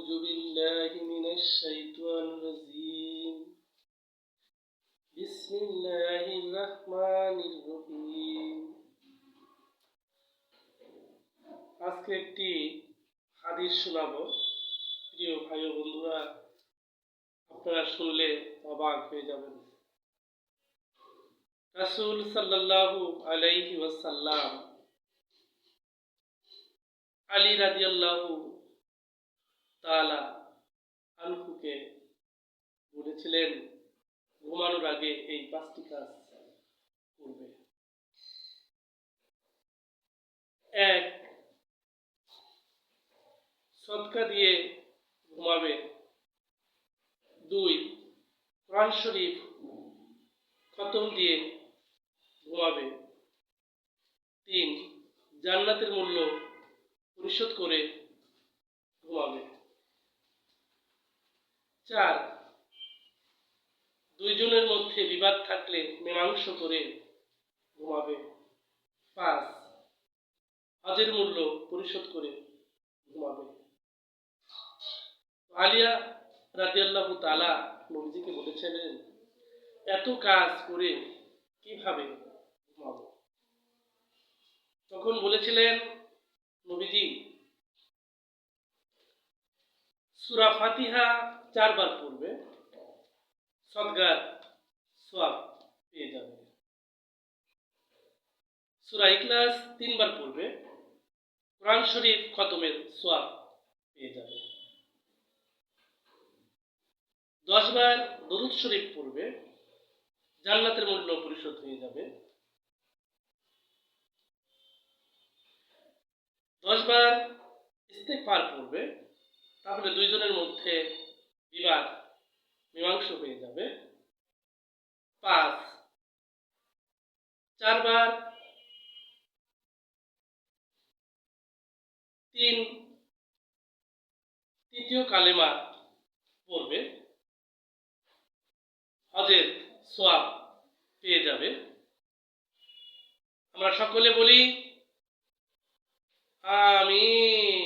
أعوذ بالله من الشيطان الرجيم بسم الله الرحمن الرحيم আজকে একটি হাদিস শোনাবো। প্রিয় ভাই ও বন্ধুরা, আপনারা শুনলে অবাক হয়ে যাবেন। রাসূল সাল্লাল্লাহু আলাইহি ওয়াসাল্লাম আলী রাদিয়াল্লাহু তাআলা আনহুকে বলেছিলেন ঘুমানোর আগে এই 5টি কাজ করবে। 1. সদকা দিয়ে ঘুমাবে। 2. কোরআন শরীফ খতম দিয়ে ঘুমাবে। 3. জান্নাতের মূল্য পরিশোধ করে ঘুমাবে। 4. দুইজনের মধ্যে বিবাদ থাকলে মীমাংসা করে ঘুমাবে। 5. হজের মূল্য পরিশোধ করে ঘুমাবে। আলিয়া রাদিয়াল্লাহু তাআলা নবীজিকে বলেছিলেন, এত কাজ করে কিভাবে ঘুমাবো? তখন বলেছিলেন নবীজি, সূরা ফাতিহা 4 বার পড়বে, সদকার সওয়াব পেয়ে যাবে। সূরা ইখলাস 3 বার পড়বে, কোরআন শরীফ খতমের সওয়াব পেয়ে যাবে। 10 বার দরুদ শরীফ পড়বে, জান্নাতের মূল্য পরিশোধ হয়ে যাবে। 10 বার ইস্তেগফার পড়বে, তাহলে দুইজনের মধ্যে বিবাদ মীমাংসা হয়ে যাবে। 5. 4 বার 3 তৃতীয় কালেমা পড়বে, হজের সওয়াব পেয়ে যাবে। আমরা সকলে বলি আমিন।